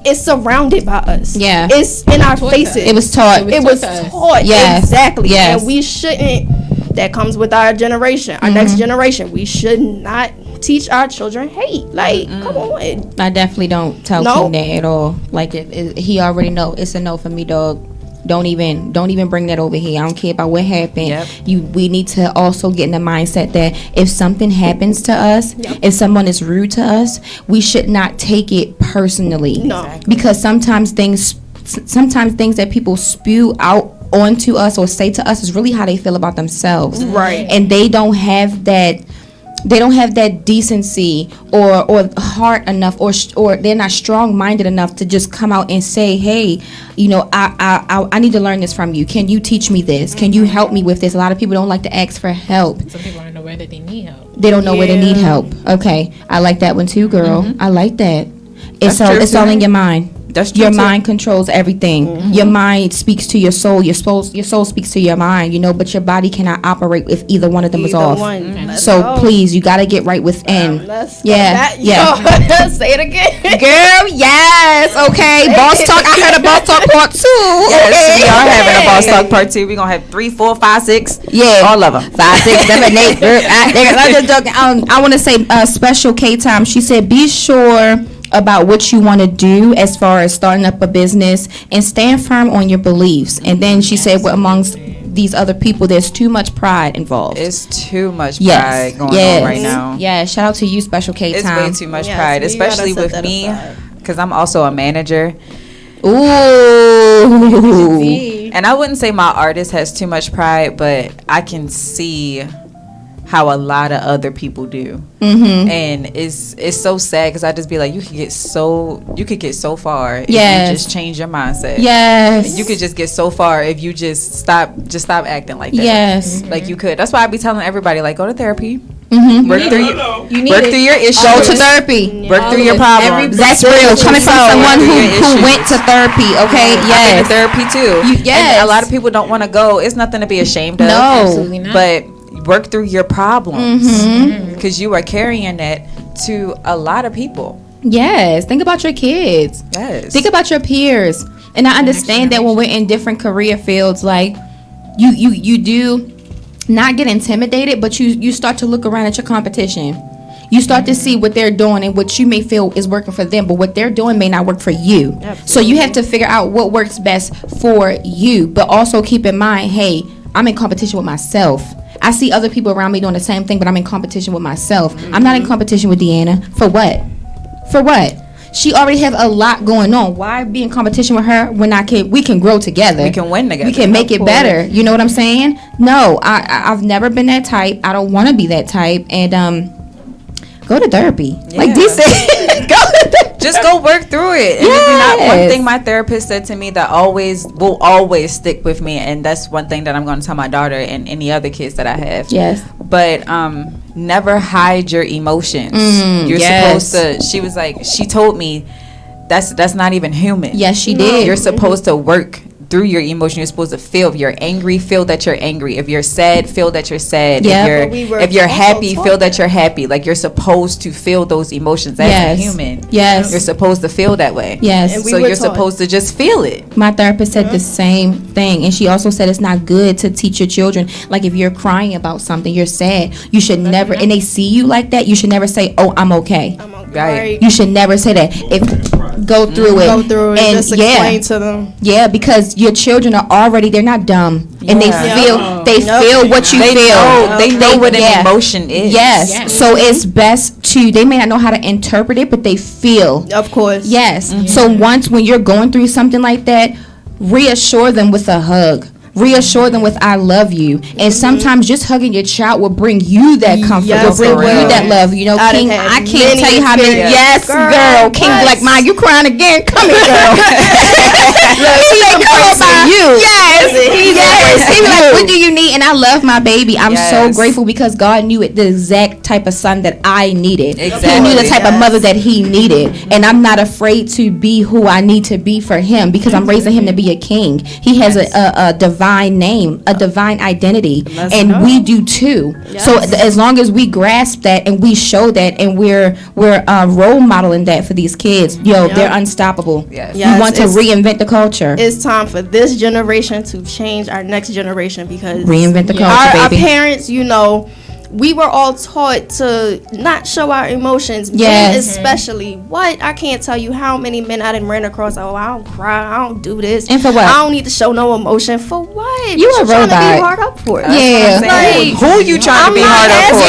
it's surrounded by us. Yeah, it's in our faces. It was taught. It was taught. Yes. Exactly. Yes. And we shouldn't. That comes with our generation, our next generation. We should not teach our children hate. Like, come on. I definitely don't tell him that at all. Like, he already know it's a no for me, dog. Don't even bring that over here. I don't care about what happened. Yep. We need to also get in the mindset that if something happens to us, if someone is rude to us, we should not take it personally. No. Because sometimes things that people spew out onto us or say to us is really how they feel about themselves. Right. And they don't have that decency or heart enough or they're not strong-minded enough to just come out and say, hey, I need to learn this from you. Can you teach me this? Can you help me with this? A lot of people don't like to ask for help. Some people don't know where that they need help. They don't know where they need help. Okay, I like that one too, girl. I like that. It's all in your mind. That's true. Your mind controls everything. Your mind speaks to your soul. Your soul speaks to your mind. But your body cannot operate if either one of them is off. So please, you gotta get right within. Yeah. Say it again, girl. Yes. Okay. Boss talk. I heard a boss talk part 2. Yes, we are having a boss talk part 2. We're gonna have 3, 4, 5, 6. Yeah, all of them. 5, 6, 7, 8. I'm just joking. I want to say special K time. She said, be sure about what you want to do as far as starting up a business and stand firm on your beliefs. And then she said, well, amongst these other people, there's too much pride involved. It's too much pride going on right now. Yeah, shout out to you, Special K Time. It's way too much pride, especially with me, because I'm also a manager. Ooh. And I wouldn't say my artist has too much pride, but I can see how a lot of other people do. And it's so sad because I just be like, you could get so far if you just change your mindset. Yes, you could just get so far if you just stop acting like that. Yes, like you could. That's why I be telling everybody, like, go to therapy. Work through your issues. Go to therapy. Work through your problems. That's real. Coming from someone who went to therapy. Okay, yes, therapy too. Yes, and a lot of people don't want to go. It's nothing to be ashamed of. No, absolutely not. But work through your problems because you are carrying that to a lot of people. Yes, think about your kids. Yes, think about your peers. And I understand that when we're in different career fields, like you do not get intimidated, but you start to look around at your competition. You start to see what they're doing and what you may feel is working for them, but what they're doing may not work for you. Absolutely. So you have to figure out what works best for you, but also keep in mind, hey, I'm in competition with myself. I see other people around me doing the same thing, but I'm in competition with myself. I'm not in competition with Deanna. For what? She already have a lot going on. Why be in competition with her when we can grow together? We can win together. We can make it better. You know what I'm saying? No, I've never been that type. I don't want to be that type. And go to therapy. Yeah. Like D said, just go work through it. And if you're not, one thing my therapist said to me that will always stick with me, and that's one thing that I'm going to tell my daughter and any other kids that I have. Yes. But never hide your emotions. You're supposed to. She was like, she told me that's not even human. Yes, she did. You're supposed to work through your emotion. You're supposed to feel. If you're angry, feel that you're angry. If you're sad, feel that you're sad. Yeah. If you're happy, feel that you're happy. Like, you're supposed to feel those emotions as a human. Yes. You're supposed to feel that way. Yes. So you're supposed to just feel it. My therapist said the same thing, and she also said it's not good to teach your children, like, if you're crying about something, you're sad, you should never, and they see you like that, you should never say, oh, I'm okay. Right. You should never say that. Go through it and just explain to them. Yeah, because your children are already, they're not dumb, and they feel what you feel. They know what an emotion is. Yes. So it's best to, they may not know how to interpret it, but they feel. Of course. Yes. So when you're going through something like that, reassure them with a hug. Reassure them with "I love you," and sometimes just hugging your child will bring you that comfort, will bring you that love. You know, King, I can't tell you how many. Yes, girl, King Black Mind, you crying again? Come here, girl. He like, girl, about you. Yes, he be like, what do you need? And I love my baby. I'm so grateful because God knew it, the exact type of son that I needed. Exactly. He knew the type of mother that he needed, and I'm not afraid to be who I need to be for him because I'm raising him to be a king. He has a divine name, a divine identity, and we do too. So as long as we grasp that and we show that, and we're role modeling that for these kids, they're unstoppable. We want to reinvent the culture. It's time for this generation to change our next generation, because reinvent the culture, our parents, we were all taught to not show our emotions. Men especially. I can't tell you how many men I done ran across. Oh, I don't cry. I don't do this. And for what? I don't need to show no emotion. For what? You a robot. Trying to be hard up for? Yeah. Like, who you trying to be hard up for?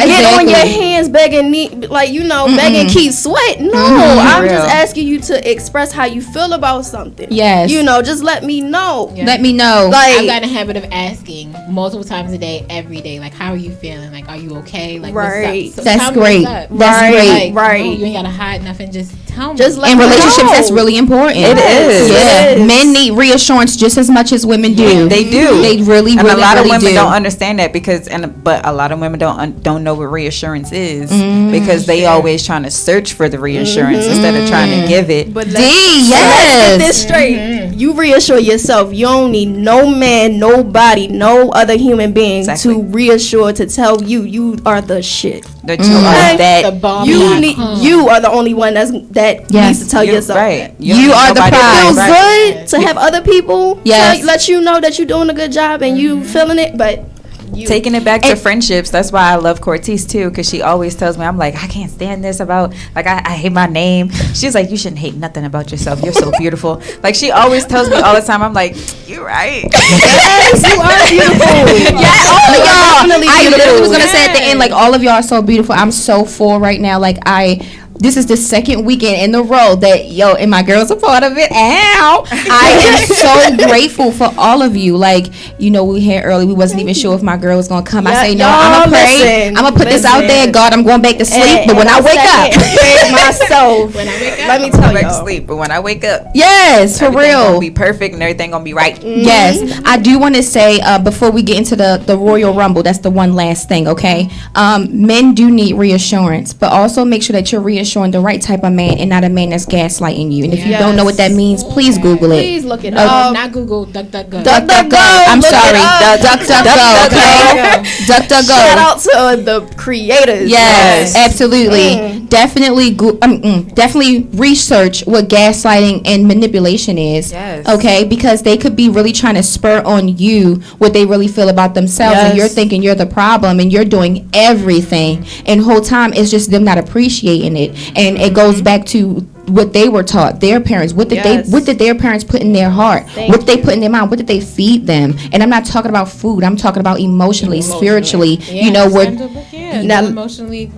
Get on your hands begging, begging, keep sweat. No, I'm just asking you to express how you feel about something. Yes. Just let me know. Yeah. Let me know. I've got a habit of asking multiple times a day, every day. Like, how are you feeling? Like, are you okay? Like, right. So that's great. That's great. Right. No, you ain't gotta hide nothing. Just tell me. Just in relationships, that's really important. It is. Yeah. Men need reassurance just as much as women do. They do. They really, and really, a lot really of women do. don't understand that but a lot of women don't know what reassurance is because they always trying to search for the reassurance instead of trying to give it. But let's get this straight. You reassure yourself. You don't need no man, nobody, no other human being to reassure, to tell you are the shit. That you are that. The bomb. You are the only one that needs to tell yourself right. that. You are the prize. It feels good to have other people let you know that you're doing a good job and you feeling it, but taking it back to friendships. That's why I love Cortez too, because she always tells me, I'm like, I can't stand this about, like, I hate my name. She's like, you shouldn't hate nothing about yourself. You're so beautiful. Like, she always tells me all the time. I'm like, you're right. Yes, you are beautiful. Yes, all of y'all. I literally was gonna say at the end, like, all of y'all are so beautiful. I'm so full right now. Like, this is the second weekend in a row that and my girls are part of it. I am so grateful for all of you. Like, we here early. We wasn't even sure if my girl was gonna come. I say, no, I'm gonna pray. I'm gonna put this out there. God, I'm going back to sleep. But when I wake up, let me tell you, back to sleep. But when I wake up, yes, for real, gonna be perfect and everything gonna be right. Yes, I do want to say before we get into the Royal Rumble, that's the one last thing. Okay, men do need reassurance, but also make sure that you're reassuring the right type of man and not a man that's gaslighting you. And if you don't know what that means, please Google it. Please look it up. Not Google, DuckDuckGo. DuckDuckGo. I'm sorry, DuckDuckGo. Okay, DuckDuckGo. Shout out to the creators. Yes, absolutely. Definitely, definitely research what gaslighting and manipulation is. Yes. Okay, because they could be really trying to spur on you what they really feel about themselves, and you're thinking you're the problem, and you're doing everything, and whole time it's just them not appreciating it. And it goes back to what they were taught, their parents. What did their parents put in their heart? What did they put in their mind? What did they feed them? And I'm not talking about food. I'm talking about emotionally. Spiritually. Emotionally,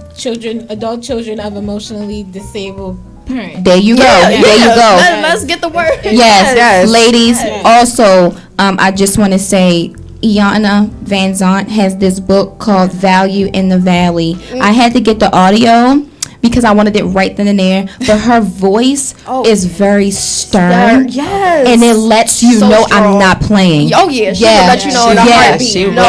adult children of emotionally disabled There you go. There you go. Let's get the word. Yes. Ladies. Also, I just want to say, Iana Van Zant has this book called Value in the Valley. I had to get the audio because I wanted it right then and there. But her voice is very stern. Yes. And it lets you know strong. I'm not playing. Oh, yeah. She will let you know in a heartbeat. No,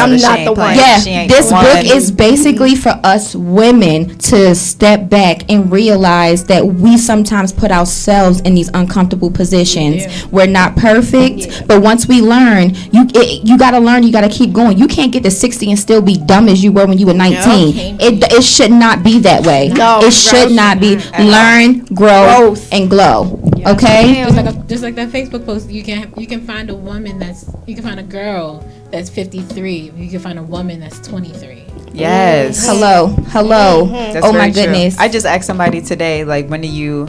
I'm not the one. Yeah. This book is basically for us women to step back and realize that we sometimes put ourselves in these uncomfortable positions. Yeah. We're not perfect. But once we learn, you got to learn. You got to keep going. You can't get to 60 and still be dumb as you were when you were 19. It should not be that way. No, it should not be. Learn, grow, and glow. Yeah. Okay. Just like that Facebook post, you can find a woman you can find a girl that's 53. You can find a woman that's 23. Yes. Hello. Oh my goodness. I just asked somebody today, like, when do you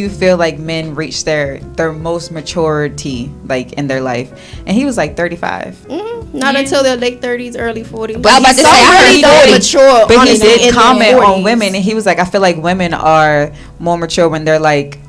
feel like men reach their most maturity, like, in their life? And he was like 35. Not until their late 30s, early 40s. But I was about to say, really mature. But he did comment on women, and he was like, I feel like women are more mature when they're like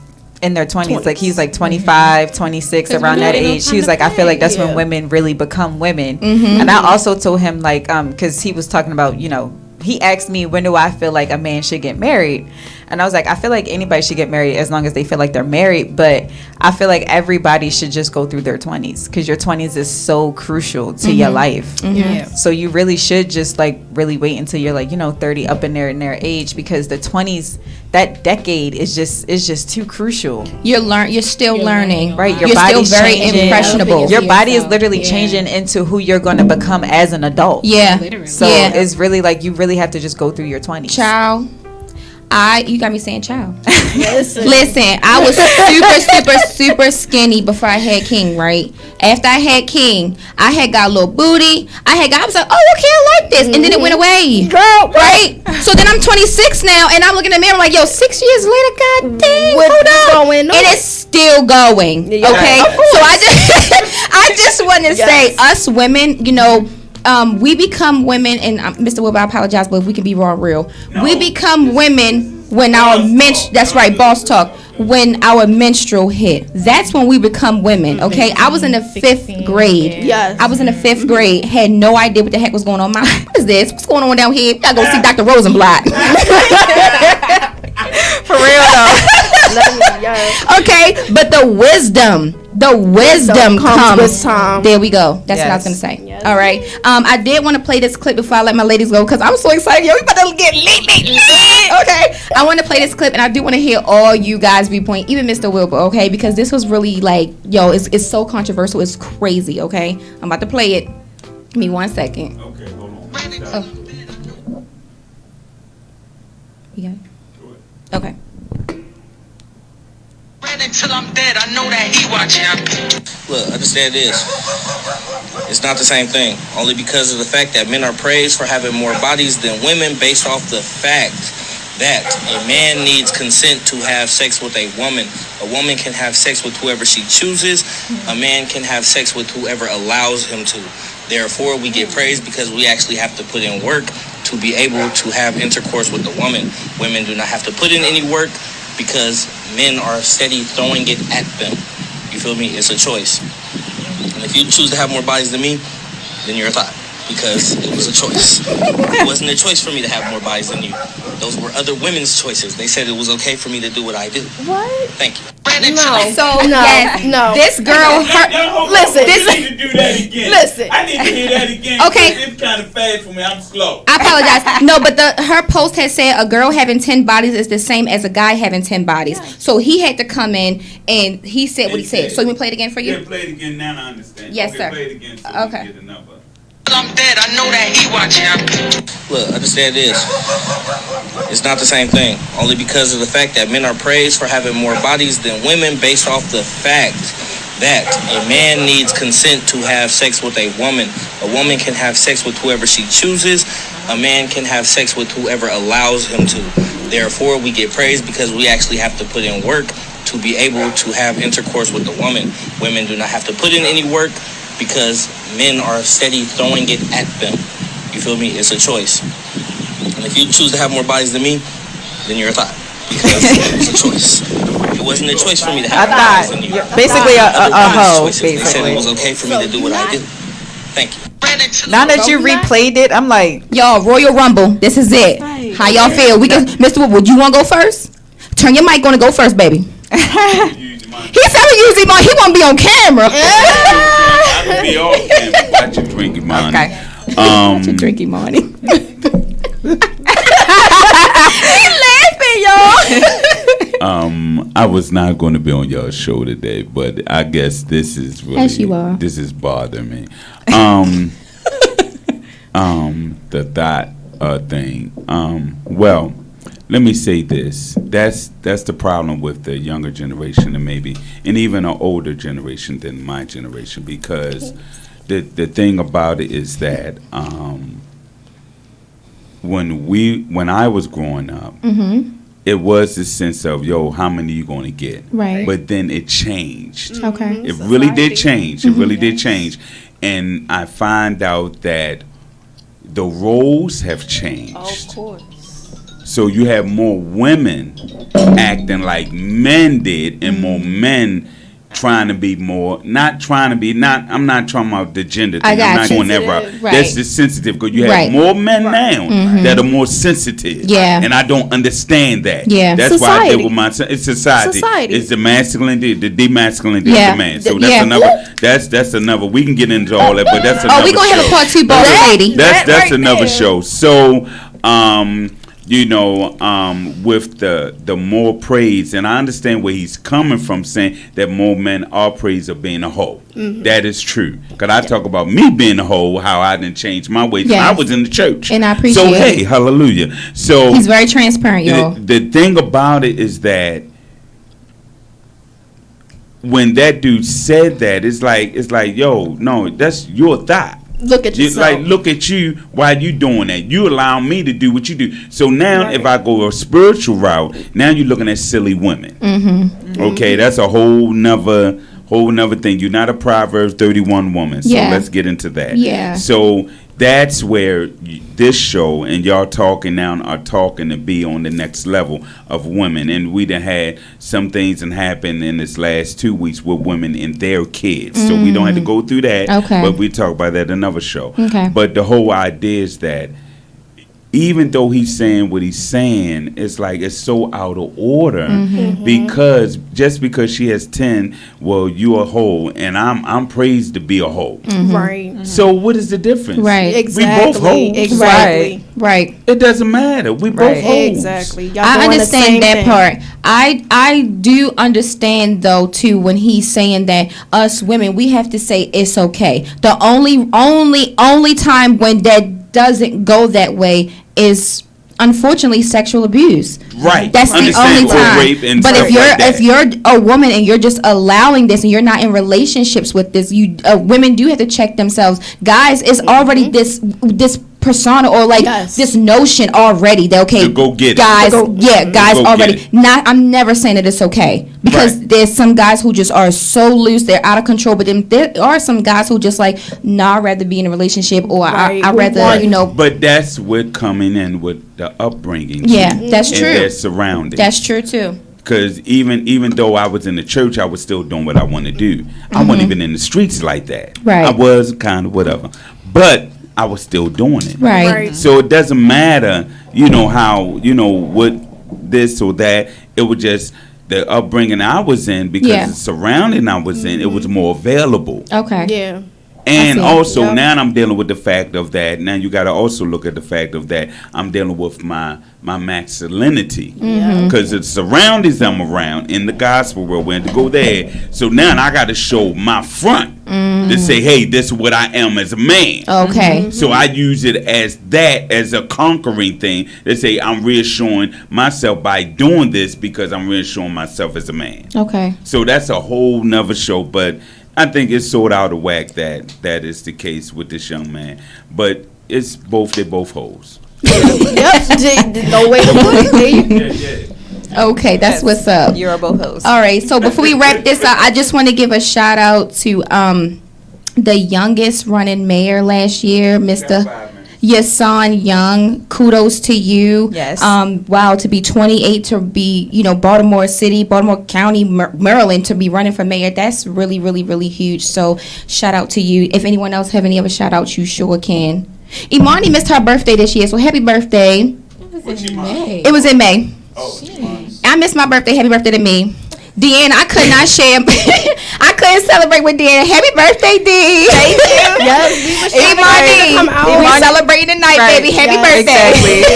in their 20s. Like, he's like 25, 26, around that age. He was like, I feel like that's when women really become women. And I also told him, like, because he was talking about, he asked me, when do I feel like a man should get married? And I was like, I feel like anybody should get married as long as they feel like they're married. But I feel like everybody should just go through their 20s, because your 20s is so crucial to your life. So you really should just, like, really wait until you're like, 30, up in their age, because the 20s, that decade is just too crucial. You're still learning, right? Your body's still very changing. Impressionable. Your body is literally changing into who you're going to become as an adult. So it's really like you really have to just go through your 20s. Child. You got me saying child. Listen, I was super skinny before I had King, right? After I had King, I had got a little booty. I was like, oh, okay, I like this. And then it went away. Girl, right? So then I'm 26 now, and I'm looking in the mirror, I'm like, yo, 6 years later, god dang, hold up. And it's still going. Okay? So I just want to say, us women, we become women, and Mr. Wilbur, I apologize, but we can be raw and real. No. We become women when our that's right, boss talk. When our menstrual hit, that's when we become women. Okay, I was in the 5th grade. Yes, I was in the 5th grade. Had no idea what the heck was going on. What is this? What's going on down here? I gotta go see Dr. Rosenblatt. For real though. Okay, but the wisdom comes with time. There we go. That's what I was gonna say. Yes. All right. I did want to play this clip before I let my ladies go, because I'm so excited. Yo, we about to get lit. Okay. I want to play this clip, and I do want to hear all you guys viewpoint, even Mr. Wilbur. Okay, because this was really like, it's so controversial. It's crazy. Okay. I'm about to play it. Give me 1 second. Okay, hold on. Oh. You got it? Okay. Until I'm dead, I know that he watching. Look, understand this. It's not the same thing. Only because of the fact that men are praised for having more bodies than women, based off the fact that a man needs consent to have sex with a woman. A woman can have sex with whoever she chooses. A man can have sex with whoever allows him to. Therefore, we get praised because we actually have to put in work to be able to have intercourse with a woman. Women do not have to put in any work, because men are steady throwing it at them. You feel me? It's a choice. And if you choose to have more bodies than me, then you're a thought, because it was a choice. It wasn't a choice for me to have more bodies than you. Those were other women's choices. They said it was okay for me to do what I do. What? Thank you. No. This girl, listen. I need to do that again. Listen. I need to hear that again. Okay. It's kind of fast for me. I'm slow. I apologize. No, but her post had said a girl having 10 bodies is the same as a guy having 10 bodies. Yes. So he had to come in and he said what he said. So you want to play it again for you? Yeah, play it again. Now I understand. Yes, sir. Play it again so we get the number. I'm dead, I know that he watching. Look, understand this. It's not the same thing. Only because of the fact that men are praised for having more bodies than women, based off the fact that a man needs consent to have sex with a woman. A woman can have sex with whoever she chooses. A man can have sex with whoever allows him to. Therefore, we get praised because we actually have to put in work to be able to have intercourse with a woman. Women do not have to put in any work, because men are steady throwing it at them. You feel me? It's a choice. And if you choose to have more bodies than me, then you're a thought, because it was a choice. It wasn't a choice for me to have basically a hoe. Basically, they said it was okay for me to do what I do. Thank you. Now that you replayed it, I'm like, y'all, Royal Rumble. This is it. How y'all feel? We can, Mr. Wood, you want to go first? Turn your mic on and go first, baby. He said he use Imani. He won't be on camera. I can be on camera. Watch you drink, Imani. Okay. Watch you drink, Imani. He laughing, y'all. I was not going to be on y'all's show today, but I guess this is really, yes, you are. This is bothering me. The thought thing. Well, let me say this. That's the problem with the younger generation and even an older generation than my generation, because the thing about it is that when I was growing up, it was the sense of, yo, how many you going to get? Right. But then it changed. Okay. It really did change. It really did change. And I find out that the roles have changed. Of course. So you have more women acting like men did, and more men trying to be more, I'm not talking about the gender thing. I got I'm not you. going that route. Right. That's the sensitive, because you have more men now that are more sensitive. Yeah. And I don't understand that. Yeah. That's Society. why I deal with it's society. It's the masculinity, the demasculinity of the man. So that's another, we can get into all that, but that's another show. Oh, we going to have a part 2, boss lady. That's right another there. Show. So, with the more praise, and I understand where he's coming from, saying that more men are praised of being a hoe. That is true. Because I talk about me being a hoe, how I didn't change my ways. Yes. I was in the church. And I appreciate it. So, hey, hallelujah. So he's very transparent, y'all. The thing about it is that when that dude said that, it's like, yo, no, that's your thought. Look at yourself. Like, look at you while you doing that. You allow me to do what you do. So now, if I go a spiritual route, now you're looking at silly women. Okay, that's a whole nother thing. You're not a Proverbs 31 woman. So let's get into that. Yeah. So that's where this show and y'all talking now are talking to be on the next level of women. And we done had some things that happened in this last 2 weeks with women and their kids. So we don't have to go through that. Okay. But we talk about that in another show. Okay. But the whole idea is that even though he's saying what he's saying, it's like it's so out of order because just because she has 10, well, you a hoe and I'm praised to be a hoe. Right. So what is the difference? Right. Exactly. We both hoes. Exactly. Right. It doesn't matter. We both hoes. Exactly. Y'all I understand that thing. part. I do understand though too when he's saying that us women, we have to say it's okay. The only time when that doesn't go that way is unfortunately sexual abuse. Right. That's the only time. Rape and but stuff if you're a woman and you're just allowing this and you're not in relationships with this, women do have to check themselves. Guys, it's already this persona or like this notion already that to go get guys it. Guys already I'm never saying that it's okay because there's some guys who just are so loose, they're out of control, but then there are some guys who just like, I'd rather be in a relationship or I'd rather but that's what coming in with the upbringing that's true, and their surroundings. That's true too. Because even though I was in the church, I was still doing what I want to do. I wasn't even in the streets like that. Right. I was kind of whatever, but I was still doing it. Right. So it doesn't matter, how, what this or that. It was just the upbringing I was in because the surrounding I was in, it was more available. Okay. Yeah. And also now I'm dealing with the fact of that. Now you got to also look at the fact of that I'm dealing with my masculinity because the surroundings I'm around in the gospel world went to go there. So now I got to show my front to say, hey, this is what I am as a man. Okay. So I use it as that, as a conquering thing to say I'm reassuring myself by doing this because I'm reassuring myself as a man. Okay. So that's a whole nother show, but I think it's sort of out of whack that is the case with this young man. But they're both hoes. No way to put it. Okay, that's what's up. You're both hoes. All right, so before we wrap this up, I just want to give a shout out to the youngest running mayor last year, Mr. your son young. Kudos to you. Yes. Wow, to be 28, to be, Baltimore City, Baltimore County, Maryland, to be running for mayor. That's really, really, really huge. So shout out to you. If anyone else have any other shout outs, you sure can. Imani missed her birthday this year, so happy birthday. It was in May. It was in May. Oh, I missed my birthday. Happy birthday to me. Deanna, I could not share. I couldn't celebrate with Deanna. Happy birthday, D. Thank you. Yes, Imani, we celebrating tonight, baby. Happy birthday. Exactly.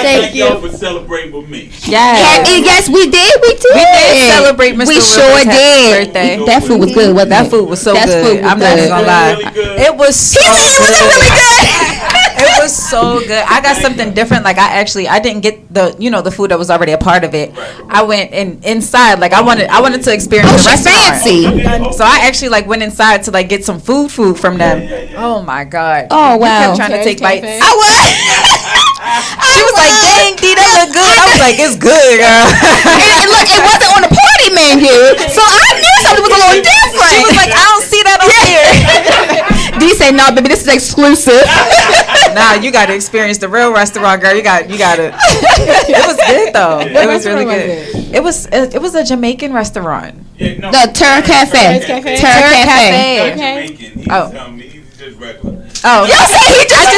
Thank you for celebrating with me. Yes, we did. We did celebrate Mr. We sure did. Birthday. That food was good. That food was so good. I'm not even gonna lie. It was so good. Really good. It was so good. I got something different. Like I didn't get the food that was already a part of it. I went inside. Like I wanted to experience the restaurant. Fancy. So I actually went inside to get some food from them. Oh my god. Oh wow. I kept trying to take bites. I was. She was like, "Dang, D, that look good." I was like, "It's good, girl." And look, it wasn't on the party menu, so I knew something was a little different. She was like, "I don't see that on here." D said, "No, baby, this is exclusive." Nah, you got to experience the real restaurant, girl. You got to. It was good though. It was really good. It was a Jamaican restaurant. Yeah, no, The Terra Cafe. Terra Cafe. Okay. Oh. He's just regular. Oh, You say he just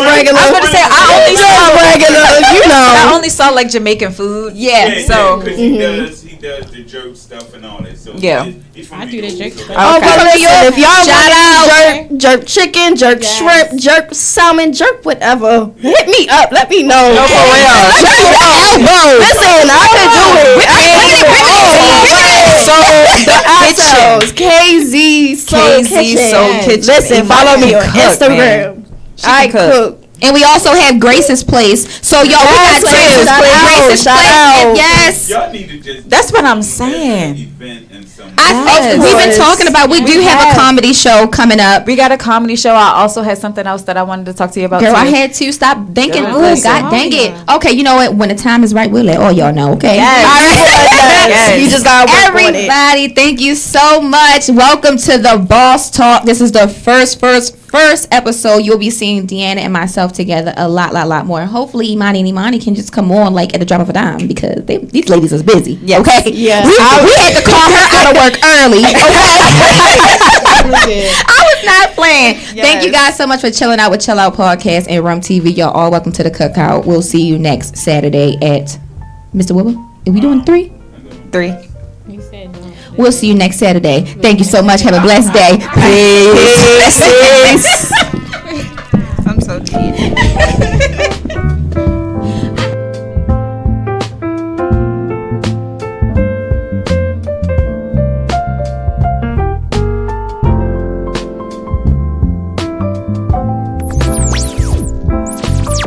regular. I was gonna say I only saw regular. I only saw Jamaican food. Yeah. So because he does the jerk stuff and all that. So yeah. he's from I do the jerk stuff. stuff. Okay. If y'all Shout want jerk chicken, jerk shrimp, jerk salmon, jerk whatever, hit me up. Let me know. No, for real. Listen, I can do it. So the Hotels, KZ Soul Kitchen. Listen, follow me on Instagram. I cook. And we also have Grace's Place. So y'all, we got Grace's Place. Yes. Y'all need to just. That's what I'm saying. Event and some. We've been talking about. We do have a comedy show coming up. We got a comedy show. I also had something else that I wanted to talk to you about. Girl, too. I had to stop thinking. Girl, Oh, listen. God dang it. Okay, you know what? When the time is right, we'll let all y'all know. Okay. Yes. All right. Yes. You just gotta work on it. Everybody, thank you so much. Welcome to the Boss Talk. This is the first episode. You'll be seeing Deanna and myself together a lot more. Hopefully, Imani and Imani can just come on at the drop of a dime because these ladies is busy. Yes. Okay. Yeah. We had to call her out of work early. Okay. I was not playing. Yes. Thank you guys so much for chilling out with Chill Out Podcast and Rum TV. Y'all all welcome to the cookout. We'll see you next Saturday at Mr. Wilbur. Are we doing 3? 3. You said no. We'll see you next Saturday. Thank you so much. Have a blessed day. Peace. I'm so cheap.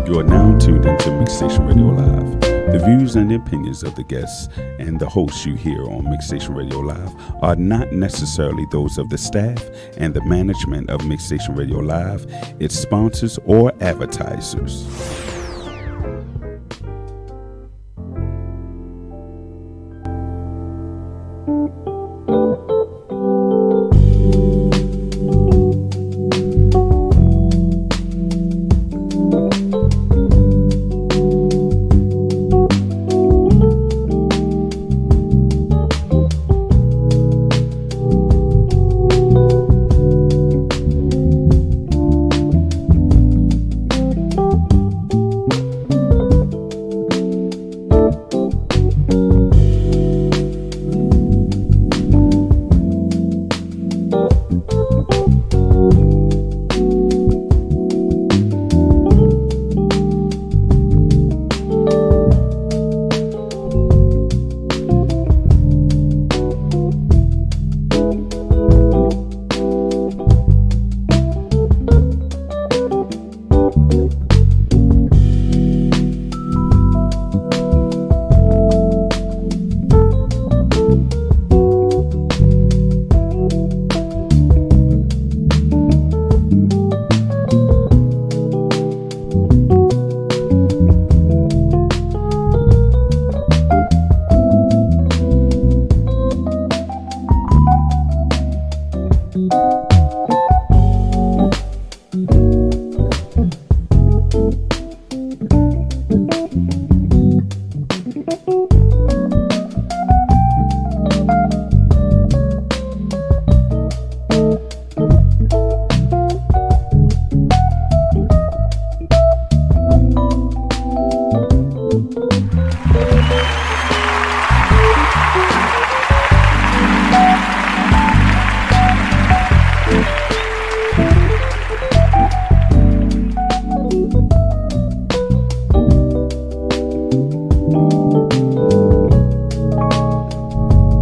You are now tuned into Mixstation Radio Live. The views and the opinions of the guests and the hosts you hear on Mixstation Radio Live are not necessarily those of the staff and the management of Mixstation Radio Live, its sponsors, or advertisers.